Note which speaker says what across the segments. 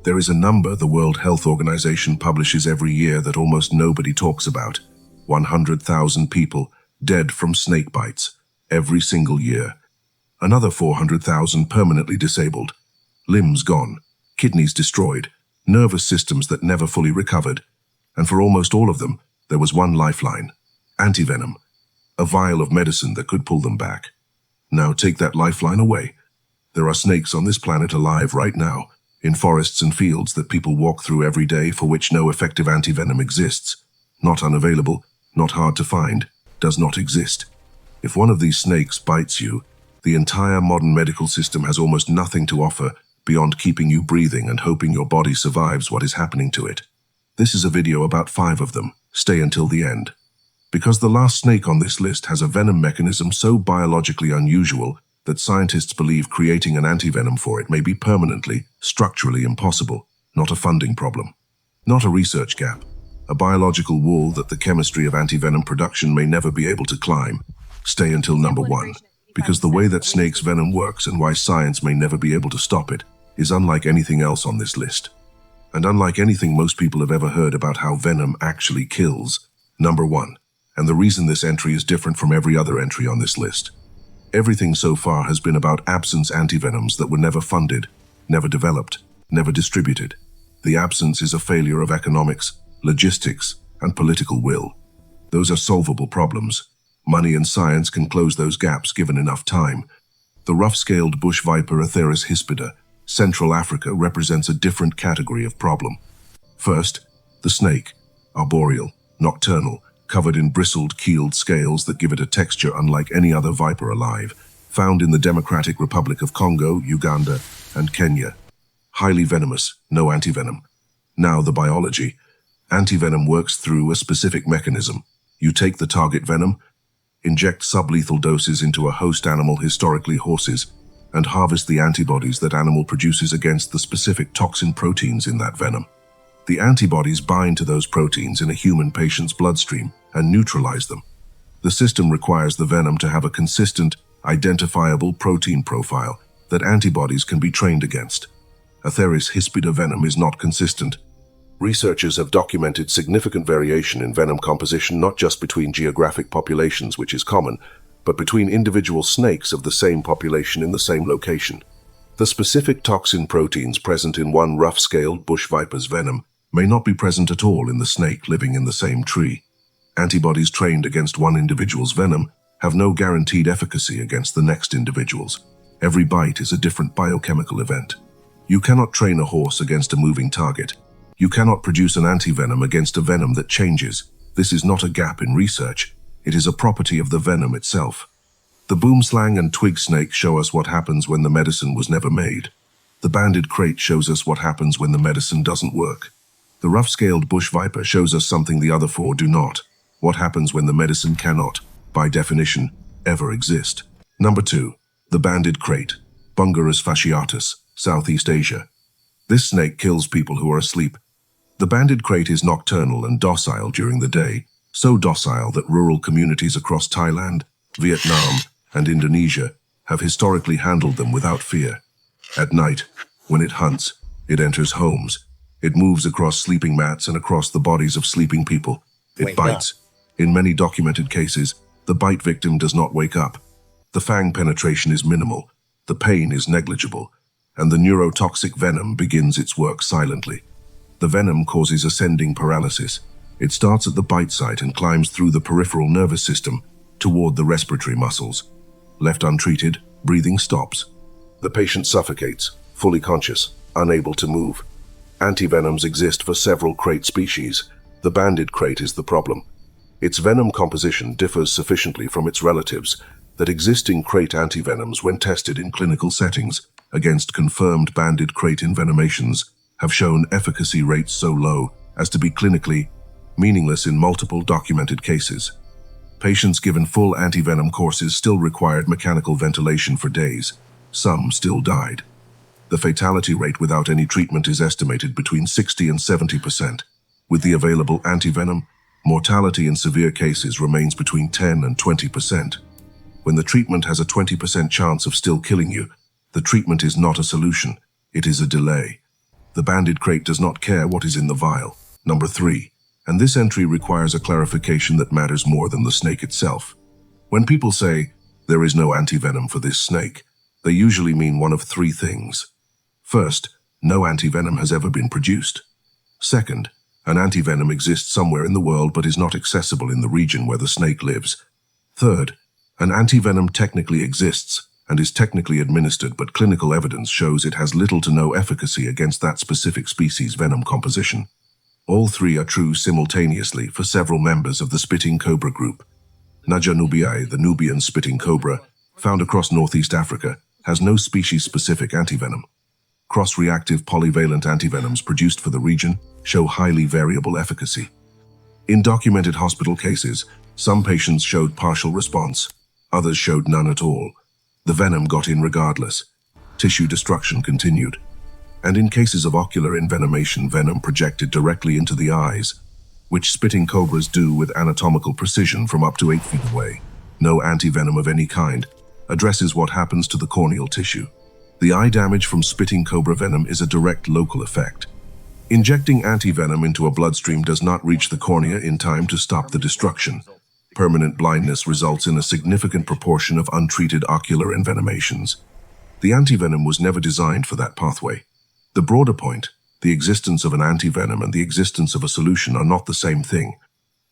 Speaker 1: There is a number the World Health Organization publishes every year that almost nobody talks about. 100,000 people dead from snake bites every single year. Another 400,000 permanently disabled, limbs gone, kidneys destroyed, nervous systems that never fully recovered. And for almost all of them, there was one lifeline: antivenom, a vial of medicine that could pull them back. Now take that lifeline away. There are snakes on this planet alive right now, in forests and fields that people walk through every day, for which no effective antivenom exists. Not unavailable, not hard to find, does not exist. If one of these snakes bites you, the entire modern medical system has almost nothing to offer beyond keeping you breathing and hoping your body survives what is happening to it. This is a video about 5 of them. Stay until the end. Because the last snake on this list has a venom mechanism so biologically unusual that scientists believe creating an antivenom for it may be permanently, structurally impossible, not a funding problem, not a research gap, a biological wall that the chemistry of antivenom production may never be able to climb. Stay until number 1, because the way that snake's venom works and why science may never be able to stop it is unlike anything else on this list. And unlike anything most people have ever heard about how venom actually kills. Number 1, and the reason this entry is different from every other entry on this list. Everything so far has been about absence antivenoms that were never funded, never developed, never distributed. The absence is a failure of economics, logistics, and political will. Those are solvable problems. Money and science can close those gaps given enough time. The rough-scaled bush viper Atheris hispida, Central Africa, represents a different category of problem. First, the snake, arboreal, nocturnal, covered in bristled, keeled scales that give it a texture unlike any other viper alive, found in the Democratic Republic of Congo, Uganda, and Kenya. Highly venomous, no antivenom. Now the biology. Antivenom works through a specific mechanism. You take the target venom, inject sublethal doses into a host animal, historically horses, and harvest the antibodies that animal produces against the specific toxin proteins in that venom. The antibodies bind to those proteins in a human patient's bloodstream and neutralize them. The system requires the venom to have a consistent, identifiable protein profile that antibodies can be trained against. Atheris hispida venom is not consistent. Researchers have documented significant variation in venom composition not just between geographic populations, which is common, but between individual snakes of the same population in the same location. The specific toxin proteins present in one rough-scaled bush viper's venom may not be present at all in the snake living in the same tree. Antibodies trained against one individual's venom have no guaranteed efficacy against the next individual's. Every bite is a different biochemical event. You cannot train a horse against a moving target. You cannot produce an antivenom against a venom that changes. This is not a gap in research. It is a property of the venom itself. The boomslang and twig snake show us what happens when the medicine was never made. The banded crate shows us what happens when the medicine doesn't work. The rough-scaled bush viper shows us something the other 4 do not. What happens when the medicine cannot, by definition, ever exist. Number 2, the banded crate, Bungarus fasciatus, Southeast Asia. This snake kills people who are asleep. The banded crate is nocturnal and docile during the day, so docile that rural communities across Thailand, Vietnam, and Indonesia have historically handled them without fear. At night, when it hunts, it enters homes. It moves across sleeping mats and across the bodies of sleeping people. It bites. In many documented cases, the bite victim does not wake up. The fang penetration is minimal, the pain is negligible, and the neurotoxic venom begins its work silently. The venom causes ascending paralysis. It starts at the bite site and climbs through the peripheral nervous system toward the respiratory muscles. Left untreated, breathing stops. The patient suffocates, fully conscious, unable to move. Antivenoms exist for several crate species. The banded crate is the problem. Its venom composition differs sufficiently from its relatives that existing crate antivenoms, when tested in clinical settings against confirmed banded crate envenomations, have shown efficacy rates so low as to be clinically meaningless in multiple documented cases. Patients given full antivenom courses still required mechanical ventilation for days. Some still died. The fatality rate without any treatment is estimated between 60 and 70%. With the available antivenom, mortality in severe cases remains between 10 and 20%. When the treatment has a 20% chance of still killing you, the treatment is not a solution, it is a delay. The banded crate does not care what is in the vial. Number 3. And this entry requires a clarification that matters more than the snake itself. When people say, there is no antivenom for this snake, they usually mean one of 3 things. First, no antivenom has ever been produced. Second, an antivenom exists somewhere in the world but is not accessible in the region where the snake lives. Third, an antivenom technically exists and is technically administered, but clinical evidence shows it has little to no efficacy against that specific species' venom composition. All 3 are true simultaneously for several members of the spitting cobra group. Naja nubii, the Nubian spitting cobra, found across Northeast Africa, has no species-specific antivenom. Cross-reactive polyvalent antivenoms produced for the region show highly variable efficacy. In documented hospital cases, some patients showed partial response, others showed none at all. The venom got in regardless. Tissue destruction continued. And in cases of ocular envenomation, venom projected directly into the eyes, which spitting cobras do with anatomical precision from up to 8 feet away. No antivenom of any kind addresses what happens to the corneal tissue. The eye damage from spitting cobra venom is a direct local effect. Injecting antivenom into a bloodstream does not reach the cornea in time to stop the destruction. Permanent blindness results in a significant proportion of untreated ocular envenomations. The antivenom was never designed for that pathway. The broader point, the existence of an antivenom and the existence of a solution are not the same thing.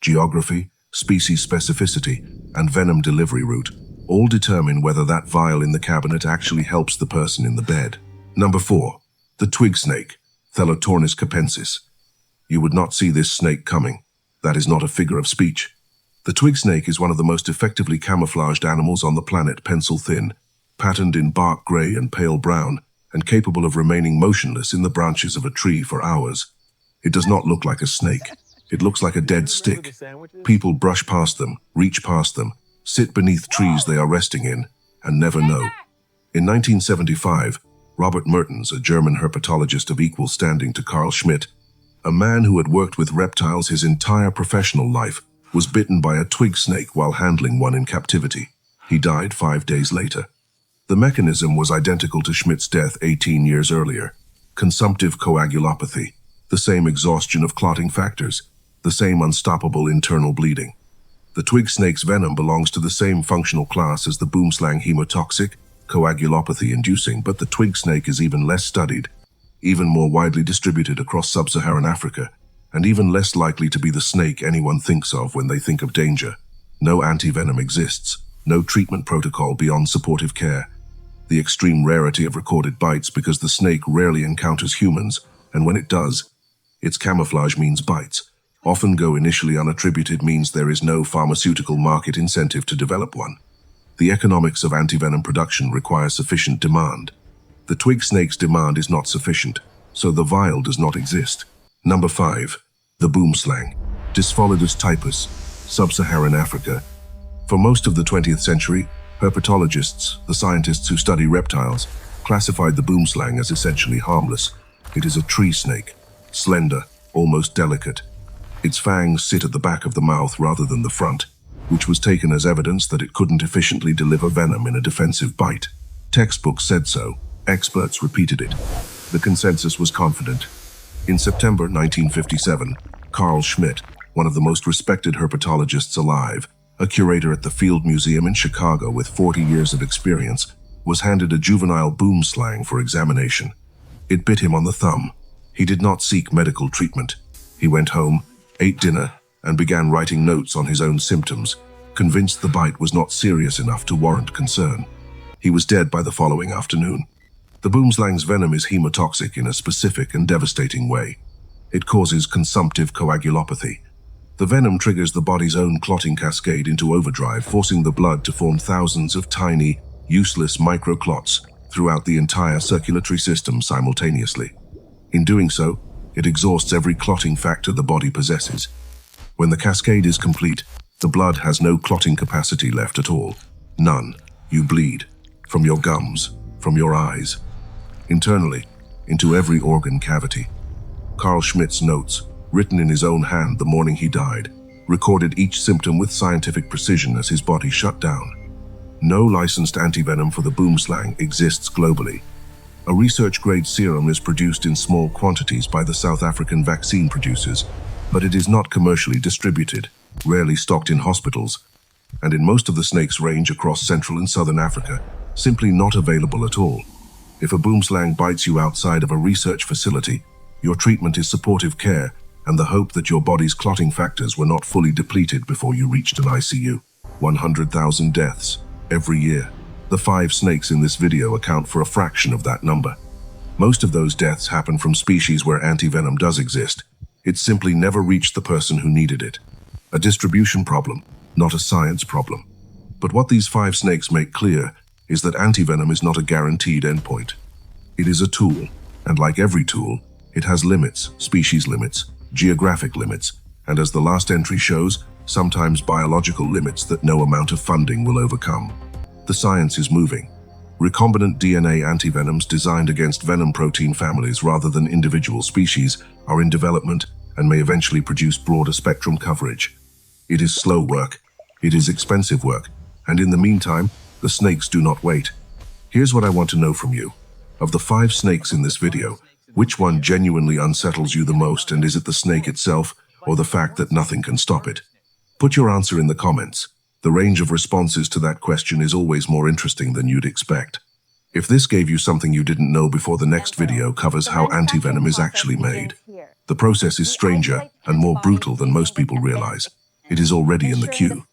Speaker 1: Geography, species specificity, and venom delivery route all determine whether that vial in the cabinet actually helps the person in the bed. Number 4. The twig snake, Thelatornis capensis. You would not see this snake coming. That is not a figure of speech. The twig snake is one of the most effectively camouflaged animals on the planet, pencil thin, patterned in bark gray and pale brown, and capable of remaining motionless in the branches of a tree for hours. It does not look like a snake. It looks like a dead stick. People brush past them, reach past them, sit beneath trees they are resting in, and never know. In 1975, Robert Mertens, a German herpetologist of equal standing to Carl Schmidt, a man who had worked with reptiles his entire professional life, was bitten by a twig snake while handling one in captivity. He died 5 days later. The mechanism was identical to Schmidt's death 18 years earlier. Consumptive coagulopathy, the same exhaustion of clotting factors, the same unstoppable internal bleeding. The twig snake's venom belongs to the same functional class as the boomslang, hemotoxic, coagulopathy-inducing, but the twig snake is even less studied, even more widely distributed across sub-Saharan Africa, and even less likely to be the snake anyone thinks of when they think of danger. No antivenom exists, no treatment protocol beyond supportive care. The extreme rarity of recorded bites because the snake rarely encounters humans, and when it does, its camouflage means bites. Often go initially unattributed means there is no pharmaceutical market incentive to develop one. The economics of antivenom production require sufficient demand. The twig snake's demand is not sufficient, so the vial does not exist. Number 5. The boomslang, Dyspholidus typus, sub-Saharan Africa. For most of the 20th century, herpetologists, the scientists who study reptiles, classified the boomslang as essentially harmless. It is a tree snake, slender, almost delicate. Its fangs sit at the back of the mouth rather than the front, which was taken as evidence that it couldn't efficiently deliver venom in a defensive bite. Textbooks said so. Experts repeated it. The consensus was confident. In September 1957, Carl Schmidt, one of the most respected herpetologists alive, a curator at the Field Museum in Chicago with 40 years of experience, was handed a juvenile boomslang for examination. It bit him on the thumb. He did not seek medical treatment. He went home, ate dinner, and began writing notes on his own symptoms, convinced the bite was not serious enough to warrant concern. He was dead by the following afternoon. The boomslang's venom is hemotoxic in a specific and devastating way. It causes consumptive coagulopathy. The venom triggers the body's own clotting cascade into overdrive, forcing the blood to form thousands of tiny, useless microclots throughout the entire circulatory system simultaneously. In doing so, it exhausts every clotting factor the body possesses. When the cascade is complete, the blood has no clotting capacity left at all. None. You bleed. From your gums, from your eyes. Internally, into every organ cavity. Carl Schmidt's notes, written in his own hand the morning he died, recorded each symptom with scientific precision as his body shut down. No licensed antivenom for the boomslang exists globally. A research-grade serum is produced in small quantities by the South African vaccine producers, but it is not commercially distributed, rarely stocked in hospitals, and in most of the snakes range across Central and Southern Africa, simply not available at all. If a boomslang bites you outside of a research facility, your treatment is supportive care and the hope that your body's clotting factors were not fully depleted before you reached an ICU. 100,000 deaths every year. The 5 snakes in this video account for a fraction of that number. Most of those deaths happen from species where anti-venom does exist. It simply never reached the person who needed it. A distribution problem, not a science problem. But what these 5 snakes make clear is that anti-venom is not a guaranteed endpoint. It is a tool, and like every tool, it has limits, species limits, geographic limits, and as the last entry shows, sometimes biological limits that no amount of funding will overcome. The science is moving. Recombinant DNA antivenoms designed against venom protein families rather than individual species are in development and may eventually produce broader spectrum coverage. It is slow work, it is expensive work, and in the meantime, the snakes do not wait. Here's what I want to know from you. Of the 5 snakes in this video, which one genuinely unsettles you the most, and is it the snake itself or the fact that nothing can stop it? Put your answer in the comments. The range of responses to that question is always more interesting than you'd expect. If this gave you something you didn't know before, the next video covers how antivenom is actually made. The process is stranger and more brutal than most people realize. It is already in the queue.